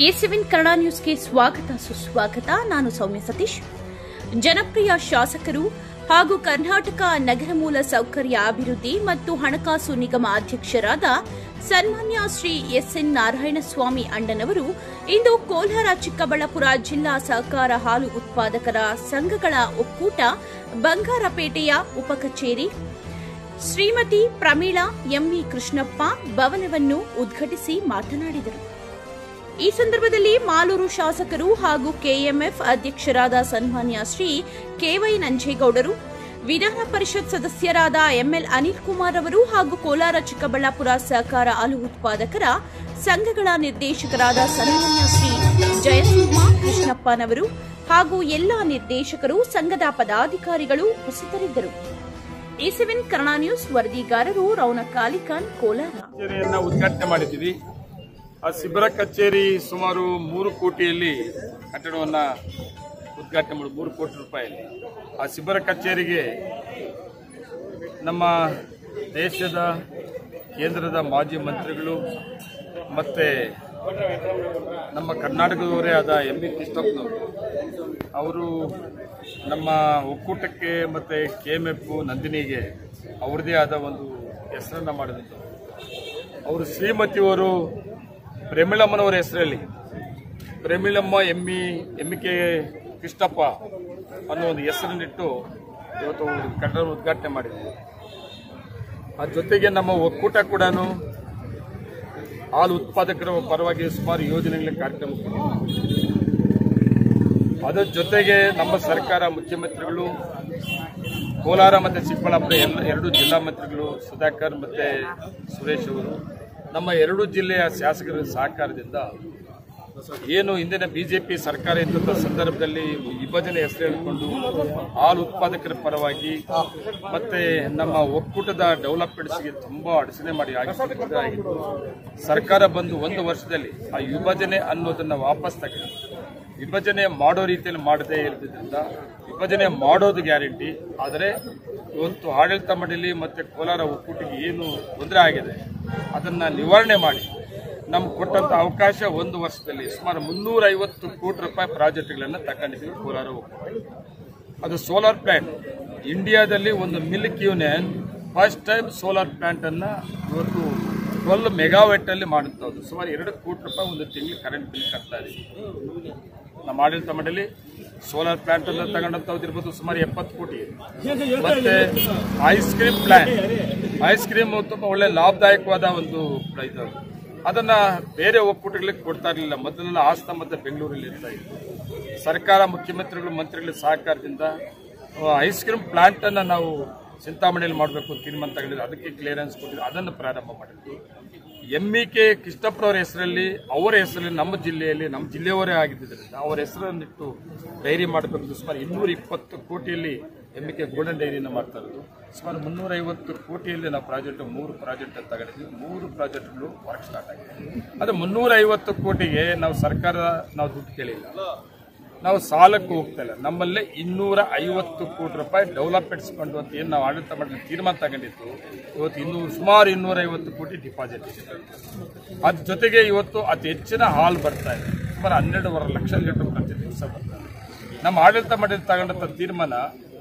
A7 Kannada ನ್ಯೂಸ್ಗೆ ಸ್ವಾಗತ ಸುಸ್ವಾಗತ. ನಾನು ಸೌಮ್ಯ ಸತೀಶ್. ಜನಪ್ರಿಯ ಶಾಸಕರು ಹಾಗೂ ಕರ್ನಾಟಕ ನಗರ ಮೂಲ ಸೌಕರ್ಯ ಅಭಿವೃದ್ಧಿ ಮತ್ತು ಹಣಕಾಸು ನಿಗಮ ಅಧ್ಯಕ್ಷರಾದ ಸನ್ಮಾನ್ಯ ಶ್ರೀ ಎಸ್ಎನ್ ನಾರಾಯಣಸ್ವಾಮಿ ಅಣ್ಣನವರು ಇಂದು ಕೋಲಾರ ಚಿಕ್ಕಬಳ್ಳಾಪುರ ಜಿಲ್ಲಾ ಸಹಕಾರ ಹಾಲು ಉತ್ಪಾದಕರ ಸಂಘಗಳ ಒಕ್ಕೂಟ ಬಂಗಾರಪೇಟೆಯ ಉಪಕಚೇರಿ ಶ್ರೀಮತಿ ಪ್ರಮೀಳಾ ಎಂವಿ ಕೃಷ್ಣಪ್ಪ ಭವನವನ್ನು ಉದ್ಘಾಟಿಸಿ ಮಾತನಾಡಿದರು. ಈ ಸಂದರ್ಭದಲ್ಲಿ ಮಾಲೂರು ಶಾಸಕರು ಹಾಗೂ ಕೆಎಂಎಫ್ ಅಧ್ಯಕ್ಷರಾದ ಸನ್ಮಾನ್ಯ ಶ್ರೀ ಕೆವೈ ನಂಜೇಗೌಡರು, ವಿಧಾನ ಪರಿಷತ್ ಸದಸ್ಯರಾದ ಎಂಎಲ್ ಅನಿಲ್ ಕುಮಾರ್ ಅವರು ಹಾಗೂ ಕೋಲಾರ ಚಿಕ್ಕಬಳ್ಳಾಪುರ ಸಹಕಾರ ಹಾಲು ಉತ್ಪಾದಕರ ಸಂಘಗಳ ನಿರ್ದೇಶಕರಾದ ಸನ್ಮಾನ್ಯ ಶ್ರೀ ಜಯಸಿಂಹ ಕೃಷ್ಣಪ್ಪನವರು ಹಾಗೂ ಎಲ್ಲಾ ನಿರ್ದೇಶಕರು, ಸಂಘದ ಪದಾಧಿಕಾರಿಗಳು ಉಪಸ್ಥಿತರಿದ್ದರು. A7 ಕನ್ನಡ ನ್ಯೂಸ್ ವರದಿಗಾರರು ರೌನಕ್ ಅಲಿಖಾನ್, ಕೋಲಾರ. ಉದ್ಘಾಟನೆ ಮಾಡಿದ್ದೀವಿ. ಆ ಶಿಬಿರ ಕಚೇರಿ ಸುಮಾರು 3 ಕೋಟಿಯಲ್ಲಿ ಕಟ್ಟಡವನ್ನು ಉದ್ಘಾಟನೆ ಮಾಡಿ 3 ಕೋಟಿ ರೂಪಾಯಿಯಲ್ಲಿ ಆ ಶಿಬಿರ ಕಚೇರಿಗೆ ನಮ್ಮ ದೇಶದ ಕೇಂದ್ರದ ಮಾಜಿ ಮಂತ್ರಿಗಳು ಮತ್ತು ನಮ್ಮ ಕರ್ನಾಟಕದವರೇ ಆದ ಎಂಬಿ ಕೃಷ್ಣಪ್ಪನವರು ಅವರು ನಮ್ಮ ಒಕ್ಕೂಟಕ್ಕೆ ಮತ್ತು ಕೆಎಂಎಫ್ ನಂದಿನಿಗೆ ಅವ್ರದ್ದೇ ಆದ ಒಂದು ಹೆಸರನ್ನು ಮಾಡಿದಂಥವ್ರು. ಅವರು ಶ್ರೀಮತಿಯವರು ಪ್ರೇಮಿಳಮ್ಮನವರ ಹೆಸರಲ್ಲಿ ಪ್ರೇಮಿಳಮ್ಮ ಎಮ್ಮಿಕೆ ಕೃಷ್ಣಪ್ಪ ಅನ್ನೋ ಒಂದು ಹೆಸರನ್ನಿಟ್ಟು ಇವತ್ತು ಕಟ್ಟಡ ಉದ್ಘಾಟನೆ ಮಾಡಿದ್ವಿ. ಆ ಜೊತೆಗೆ ನಮ್ಮ ಒಕ್ಕೂಟ ಕೂಡ ಹಾಲು ಉತ್ಪಾದಕರ ಪರವಾಗಿ ಸುಮಾರು ಯೋಜನೆಗಳ ಕಾರ್ಯಕ್ರಮ. ಅದರ ಜೊತೆಗೆ ನಮ್ಮ ಸರ್ಕಾರ ಮುಖ್ಯಮಂತ್ರಿಗಳು ಕೋಲಾರ ಮತ್ತು ಚಿಕ್ಕಬಳ್ಳಾಪುರ ಎರಡು ಜಿಲ್ಲಾ ಮಂತ್ರಿಗಳು ಸುಧಾಕರ್ ಮತ್ತು ಸುರೇಶ್ ಅವರು ನಮ್ಮ 2 ಜಿಲ್ಲೆಯ ಶಾಸಕರ ಸಹಕಾರದಿಂದ ಏನು ಹಿಂದಿನ ಬಿಜೆಪಿ ಸರ್ಕಾರ ಇದ್ದಂಥ ಸಂದರ್ಭದಲ್ಲಿ ವಿಭಜನೆ ಹೆಸರು ಹೇಳಿಕೊಂಡು ಹಾಲು ಉತ್ಪಾದಕರ ಪರವಾಗಿ ಮತ್ತೆ ನಮ್ಮ ಒಕ್ಕೂಟದ ಡೆವಲಪ್ಮೆಂಟ್ಸ್ಗೆ ತುಂಬಾ ಅಡಚಣೆ ಮಾಡಿ ಆಗಿತ್ತು. ಸರ್ಕಾರ ಬಂದು 1 ವರ್ಷದಲ್ಲಿ ಆ ವಿಭಜನೆ ಅನ್ನೋದನ್ನ ವಾಪಸ್ ತಗೊಂಡು ವಿಭಜನೆ ಮಾಡೋ ರೀತಿಯಲ್ಲಿ ಮಾಡದೇ ಇರೋದ್ರಿಂದ ವಿಭಜನೆ ಮಾಡೋದು ಗ್ಯಾರಂಟಿ. ಆದರೆ ಇವತ್ತು ಆಡಳಿತ ಮಂಡಳಿ ಮತ್ತು ಕೋಲಾರ ಒಕ್ಕೂಟಿಗೆ ಏನು ತೊಂದರೆ ಆಗಿದೆ ಅದನ್ನು ನಿವಾರಣೆ ಮಾಡಿ ನಮ್ಗೆ ಕೊಟ್ಟಂಥ ಅವಕಾಶ 1 ವರ್ಷದಲ್ಲಿ ಸುಮಾರು 350 ಕೋಟಿ ರೂಪಾಯಿ ಪ್ರಾಜೆಕ್ಟ್ಗಳನ್ನು ತಗೊಂಡಿದ್ದೀವಿ ಕೋಲಾರ ಒಕ್ಕೂಟ. ಅದು ಸೋಲಾರ್ ಪ್ಲಾಂಟ್ ಇಂಡಿಯಾದಲ್ಲಿ ಒಂದು milk union first time solar plant ಅನ್ನು ಇವತ್ತು 12 ಮೆಗಾವ್ಯಾಟ್ ಅಲ್ಲಿ ಮಾಡುತ್ತದ್ದು. ಸುಮಾರು 2 ಕೋಟಿ ರೂಪಾಯಿ ಒಂದು ತಿಂಗಳು ಕರೆಂಟ್ ಬಿಲ್ ಕಟ್ತಾ ಇದೆ. ನಮ್ಮ ಆಡಳಿತ ಮಂಡಳಿ ಸೋಲಾರ್ ಪ್ಲಾಂಟ್ ಅನ್ನು ತಗೊಂಡಂತದ್ದು ಇರ್ಬೋದು ಸುಮಾರು 70 ಕೋಟಿ. ಮತ್ತೆ ice cream plant, ice cream ತುಂಬಾ ಒಳ್ಳೆ ಲಾಭದಾಯಕವಾದ ಒಂದು ಇದು, ಅದನ್ನ ಬೇರೆ ಒಕ್ಕೂಟಗಳಿಗೆ ಕೊಡ್ತಾ ಇರಲಿಲ್ಲ. ಮೊದಲೆಲ್ಲ ಹಾಸನ ಮತ್ತು ಬೆಂಗಳೂರಲ್ಲಿ ಇರ್ತಾ ಇತ್ತು. ಸರ್ಕಾರ ಮುಖ್ಯಮಂತ್ರಿಗಳು ಮಂತ್ರಿಗಳ ಸಹಕಾರದಿಂದ ಐಸ್ ಕ್ರೀಮ್ ಪ್ಲಾಂಟ್ ಅನ್ನ ನಾವು ಚಿಂತಾಮಣಿಯಲ್ಲಿ ಮಾಡಬೇಕು ಅಂತ ತೀರ್ಮಾನ ತಗೊಂಡಿದ್ದು, ಅದಕ್ಕೆ ಕ್ಲಿಯರೆನ್ಸ್ ಕೊಟ್ಟಿದ್ದು, ಅದನ್ನು ಪ್ರಾರಂಭ ಮಾಡಿದ್ದು. ಎಂಇಕೆ ಕೃಷ್ಣಪ್ಪನವರ ಹೆಸರಲ್ಲಿ, ಅವರ ಹೆಸರಲ್ಲಿ ನಮ್ಮ ಜಿಲ್ಲೆಯಲ್ಲಿ ನಮ್ಮ ಜಿಲ್ಲೆಯವರೇ ಆಗಿದ್ದರಿಂದ ಅವರ ಹೆಸರನ್ನಿಟ್ಟು ಡೈರಿ ಮಾಡಬೇಕು. ಸುಮಾರು 220 ಕೋಟಿಯಲ್ಲಿ ಎಂಇಕೆ ಗೋಲ್ಡನ್ ಡೈರಿಯನ್ನು ಮಾಡ್ತಾ ಇರೋದು. ಸುಮಾರು 350 ಕೋಟಿಯಲ್ಲಿ ನಾವು ಪ್ರಾಜೆಕ್ಟ್ 3 ಪ್ರಾಜೆಕ್ಟ್ ತಗೊಂಡಿದ್ವಿ. 3 ಪ್ರಾಜೆಕ್ಟ್ಗಳು ವರ್ಕ್ ಸ್ಟಾರ್ಟ್ ಆಗಿದೆ. ಅದು 350 ಕೋಟಿಗೆ ನಾವು ಸರ್ಕಾರ ನಾವು ದುಡ್ಡು ಕೇಳಿಲ್ಲ, ನಾವು ಸಾಲಕ್ಕೂ ಹೋಗ್ತಾ ಇಲ್ಲ. ನಮ್ಮಲ್ಲೇ 250 ಕೋಟಿ ರೂಪಾಯಿ ಡೆವಲಪ್ಮೆಂಟ್ಸ್ ಫಂಡ್ ಅಂತ ಏನು ನಾವು ಆಡಳಿತ ಮಾಡಲು ತೀರ್ಮಾನ ತಗೊಂಡಿತ್ತು, ಇವತ್ತು ಸುಮಾರು 250 ಕೋಟಿ ಡಿಪಾಸಿಟ್ ಇದೆ. ಅದ್ರ ಜೊತೆಗೆ ಇವತ್ತು ಅತಿ ಹೆಚ್ಚಿನ ಹಾಲು ಬರ್ತಾ ಇದೆ. ಸುಮಾರು 12.5 ಲಕ್ಷ ಲೀಟರ್ ಪ್ರತಿ ದಿವಸ ಬರ್ತಾ ಇದೆ. ನಮ್ಮ ಆಡಳಿತ ಮಂಡಳಿ ತಗೊಂಡಂಥ ತೀರ್ಮಾನ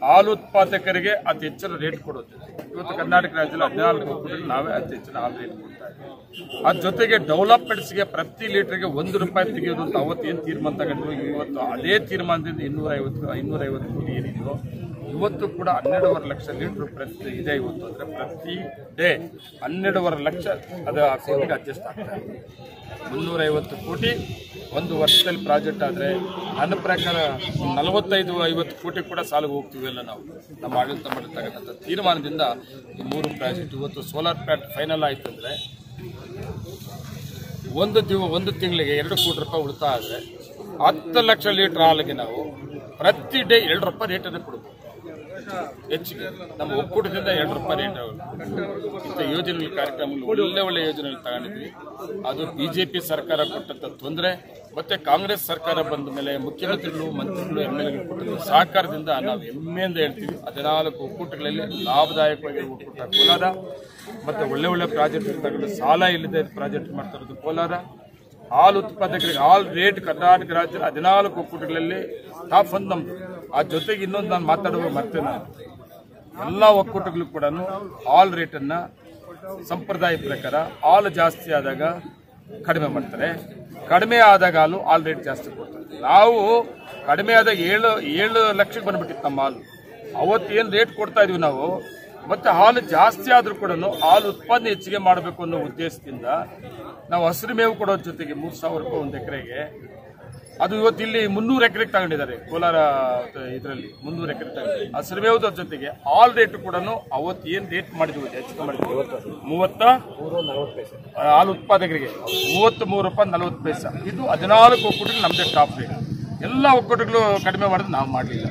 ಹಾಲು ಉತ್ಪಾದಕರಿಗೆ ಅತಿ ಹೆಚ್ಚಿನ ರೇಟ್ ಕೊಡೋದು. ಇವತ್ತು ಕರ್ನಾಟಕ ರಾಜ್ಯದಲ್ಲಿ 14 ಒಕ್ಕೂಟದಲ್ಲಿ ನಾವೇ ಅತಿ ಹೆಚ್ಚಿನ ಹಾಲು ರೇಟ್ ಕೊಡ್ತಾ ಇದ್ದೀವಿ. ಅದ್ರ ಜೊತೆಗೆ ಡೆವಲಪ್ಮೆಂಟ್ಸ್ಗೆ ಪ್ರತಿ ಲೀಟರ್ಗೆ 1 ರೂಪಾಯಿ ತೆಗೆಯೋದು ಅಂತ ಅವತ್ತು ಏನು ತೀರ್ಮಾನ ತಗೊಂಡ್ರು, ಇವತ್ತು ಅದೇ ತೀರ್ಮಾನದಿಂದ 250 ಕೋಟಿ ಏನಿದ್ರು ಇವತ್ತು ಕೂಡ 12.5 ಲಕ್ಷ ಲೀಟರ್ ಪ್ರತಿ ಇದೆ. ಇವತ್ತು ಅಂದರೆ ಪ್ರತಿ ಡೇ 12.5 ಲಕ್ಷ ಅದು ಆ ಕೋಟಿಗೆ ಅಡ್ಜಸ್ಟ್ ಆಗ್ತಾ ಇದೆ. 350 ಕೋಟಿ 1 ವರ್ಷದಲ್ಲಿ ಪ್ರಾಜೆಕ್ಟ್ ಆದರೆ ನನ್ನ ಪ್ರಕಾರ 45-50 ಕೋಟಿ ಕೂಡ ಸಾಲಿಗೆ ಹೋಗ್ತೀವಿ ಅಲ್ಲ ನಾವು. ನಮ್ಮ ಆಡಳಿತ ಮಂಡಳಿ ತಗೊಂಡಂಥ ತೀರ್ಮಾನದಿಂದ ಈ 3 ಪ್ರಾಜೆಕ್ಟ್ ಇವತ್ತು ಸೋಲಾರ್ ಪ್ಲಾಂಟ್ ಫೈನಲ್ ಆಯಿತು ಅಂದರೆ ಒಂದು ತಿಂಗಳಿಗೆ 2 ಕೋಟಿ ರೂಪಾಯಿ ಉಳಿತಾಯ ಆದರೆ 10 ಲಕ್ಷ ಲೀಟರ್ ಹಾಲಿಗೆ ನಾವು ಪ್ರತಿ ಡೇ 2 ರೂಪಾಯಿ ರೇಟನ್ನು ಕೊಡಬೇಕು ಹೆಚ್ಚಿಗೆ. ನಮ್ಮ ಒಕ್ಕೂಟದಿಂದ 2 ರೂಪಾಯಿ ರೇಟ್ ಇಂಥ ಯೋಜನೆಗಳ ಕಾರ್ಯಕ್ರಮಗಳು ಒಳ್ಳೆ ಯೋಜನೆಗಳು ತಗೊಂಡಿದ್ವಿ. ಅದು ಬಿಜೆಪಿ ಸರ್ಕಾರ ಕೊಟ್ಟಂಥ ತೊಂದರೆ ಮತ್ತೆ ಕಾಂಗ್ರೆಸ್ ಸರ್ಕಾರ ಬಂದ ಮೇಲೆ ಮುಖ್ಯಮಂತ್ರಿಗಳು, ಮಂತ್ರಿಗಳು, ಎಂಎಲ್ಎಗಳು ಕೊಟ್ಟಂಥ ಸಹಕಾರದಿಂದ ನಾವು ಹೆಮ್ಮೆಯಿಂದ ಹೇಳ್ತೀವಿ 14 ಒಕ್ಕೂಟಗಳಲ್ಲಿ ಲಾಭದಾಯಕವಾಗಿ ಒಕ್ಕೂಟ ಕೋಲಾರ. ಮತ್ತು ಒಳ್ಳೆ ಪ್ರಾಜೆಕ್ಟ್ ತಗೊಂಡು ಸಾಲ ಇಲ್ಲದೆ ಪ್ರಾಜೆಕ್ಟ್ ಮಾಡ್ತಾ ಇರೋದು ಕೋಲಾರ. ಹಾಲು ಉತ್ಪಾದಕರಿಗೆ ಹಾಲ್ ರೇಟ್ ಕರ್ನಾಟಕ ರಾಜ್ಯದ 14 ಒಕ್ಕೂಟಗಳಲ್ಲಿ ಟಾಪ್ 1 ನಮ್ದು. ಆ ಜೊತೆಗೆ ಇನ್ನೊಂದು ನಾನು ಮಾತಾಡುವ ಮರ್ತೇನೆ, ಎಲ್ಲ ಒಕ್ಕೂಟಗಳು ಕೂಡ ಹಾಲ್ ರೇಟನ್ನ ಸಂಪ್ರದಾಯ ಪ್ರಕಾರ ಹಾಲು ಜಾಸ್ತಿ ಆದಾಗ ಕಡಿಮೆ ಮಾಡ್ತಾರೆ, ಕಡಿಮೆ ಆದಾಗ ಹಾಲ್ ರೇಟ್ ಜಾಸ್ತಿ ಕೊಡ್ತಾರೆ. ನಾವು ಕಡಿಮೆ ಆದಾಗ 7 ಲಕ್ಷಕ್ಕೆ ಬಂದ್ಬಿಟ್ಟಿತ್ತು ನಮ್ಮ ಹಾಲು. ಅವತ್ತೇನು ರೇಟ್ ಕೊಡ್ತಾ ಇದೀವಿ ನಾವು, ಮತ್ತೆ ಹಾಲು ಜಾಸ್ತಿ ಆದ್ರೂ ಕೂಡ ಹಾಲು ಉತ್ಪಾದನೆ ಹೆಚ್ಚಿಗೆ ಮಾಡಬೇಕು ಅನ್ನೋ ಉದ್ದೇಶದಿಂದ ನಾವು ಹಸಿರು ಮೇವು ಕೊಡೋದ್ರ ಜೊತೆಗೆ 3,000 ರೂಪಾಯಿ 1 ಎಕರೆಗೆ, ಅದು ಇವತ್ತು ಇಲ್ಲಿ 300 ಎಕರೆಗೆ ತಗೊಂಡಿದ್ದಾರೆ ಕೋಲಾರ ಇದರಲ್ಲಿ 300 ಎಕರೆ ತಗೊಂಡಿದ್ದಾರೆ. ಹಸಿರು ಮೇವುದ ಜೊತೆಗೆ ಹಾಲ್ ರೇಟ್ ಕೂಡ ಅವತ್ತು ಏನ್ ರೇಟ್ ಮಾಡಿದ್ವಿ ಹೆಚ್ಚಿಗೆ ಮಾಡಿದ್ವಿ 33 ಹಾಲು ಉತ್ಪಾದಕರಿಗೆ 33 ರೂಪಾಯಿ 40 ಪೈಸೆ. ಇದು 14 ಒಕ್ಕೂಟಗಳು ನಮ್ದೇ ಟಾಪ್ ರೇಟ್. ಎಲ್ಲ ಒಕ್ಕೂಟಗಳು ಕಡಿಮೆ ಮಾಡಿದ್ರೆ ನಾವು ಮಾಡಲಿಲ್ಲ,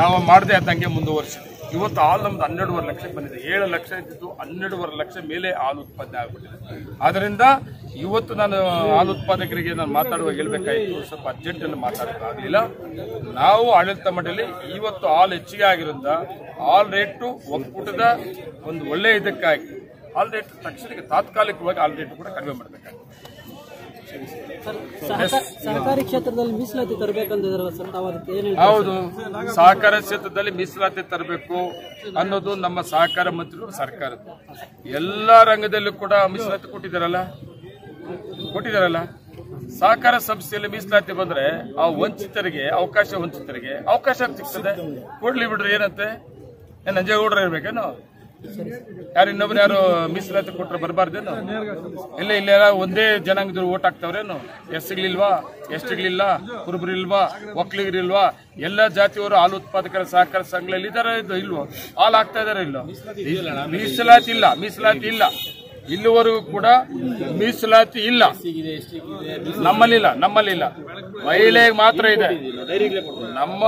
ನಾವು ಮಾಡದೆ ಆದಂಗೆ ಮುಂದುವರಿಸಿದ್ವಿ. ಇವತ್ತು ಹಾಲು ನಮ್ದು 12.5 ಲಕ್ಷಕ್ಕೆ ಬಂದಿದೆ. 7 ಲಕ್ಷ ಇದ್ದು 12.5 ಲಕ್ಷ ಮೇಲೆ ಹಾಲು ಉತ್ಪಾದನೆ ಆಗ್ಬಿಟ್ಟಿದೆ. ಆದ್ರಿಂದ ಇವತ್ತು ನಾನು ಹಾಲು ಉತ್ಪಾದಕರಿಗೆ ನಾನು ಮಾತಾಡುವಾಗ ಹೇಳ್ಬೇಕಾಯ್ತು, ಸ್ವಲ್ಪ ಅರ್ಜೆಂಟಲ್ಲಿ ಮಾತಾಡೋಕ್ಕಾಗಲಿಲ್ಲ. ನಾವು ಆಡಳಿತ ಮಂಡಳಿ ಇವತ್ತು ಹಾಲು ಹೆಚ್ಚಿಗೆ ಆಗಿರೋದ್ರಿಂದ ಹಾಲ್ ರೇಟು ಒಕ್ಕೂಟದ ಒಂದು ಒಳ್ಳೆ ಇದಕ್ಕಾಗಿ ಹಾಲ್ ರೇಟ್ ತಕ್ಷಣಕ್ಕೆ ತಾತ್ಕಾಲಿಕವಾಗಿ ಹಾಲ್ ರೇಟ್ ಕೂಡ ಕಡಿಮೆ ಮಾಡಬೇಕಾಗಿದೆ. ಸಹಕಾರಿ ಕ್ಷೇತ್ರದಲ್ಲಿ ಮೀಸಲಾತಿ ತರಬೇಕಂತಿದ್ರೆ ಸರ್, ತಾವು ಅದಕ್ಕೆ ಏನು? ಹೌದು, ಸಹಕಾರ ಕ್ಷೇತ್ರದಲ್ಲಿ ಮೀಸಲಾತಿ ತರಬೇಕು ಅನ್ನೋದು ನಮ್ಮ ಸಹಕಾರ ಮಂತ್ರಿಗಳು ಸರ್ಕಾರದ ಎಲ್ಲಾ ರಂಗದಲ್ಲೂ ಕೂಡ ಮೀಸಲಾತಿ ಕೊಟ್ಟಿದ್ದಾರಲ್ಲ. ಸಹಕಾರ ಸಂಸ್ಥೆಯಲ್ಲಿ ಮೀಸಲಾತಿ ಬಂದ್ರೆ ಆ ವಂಚಿತರಿಗೆ ಅವಕಾಶ ಸಿಗ್ತದೆ. ಕೊಡ್ಲಿ ಬಿಡ್ರಿ, ಏನಂತೆ ನಂಜೇಗೌಡರ ಇರ್ಬೇಕೇನು? ಯಾರು ಇನ್ನೊಬ್ರು ಯಾರು ಮೀಸಲಾತಿ ಕೊಟ್ರೆ ಬರಬಾರ್ದೇನು? ಇಲ್ಲೆಲ್ಲ ಒಂದೇ ಜನಾಂಗದವ್ರು ಓಟ್ ಹಾಕ್ತಾವ್ರೇನು? ಎಸ್ಗಳಿಲ್ವಾ, ಎಸ್ಟಿಗಳಿಲ್ಲ, ಕುರುಬರಿಲ್ವಾ, ಒಕ್ಕಲಿಗರಿಲ್ವಾ? ಎಲ್ಲ ಜಾತಿಯವರು ಹಾಲು ಉತ್ಪಾದಕರ ಸಹಕಾರ ಸಂಘಗಳಲ್ಲಿ ಇದಾರೆ ಇಲ್ವೋ? ಹಾಲು ಹಾಕ್ತಾ ಇದಾರೆ ಇಲ್ಲೋ? ಮೀಸಲಾತಿ ಇಲ್ಲ. ಇಲ್ಲಿವರೆಗೂ ಕೂಡ ಮೀಸಲಾತಿ ಇಲ್ಲ, ನಮ್ಮಲ್ಲಿಲ್ಲ. ಮಹಿಳೆಗೆ ಮಾತ್ರ ಇದೆ. ನಮ್ಮ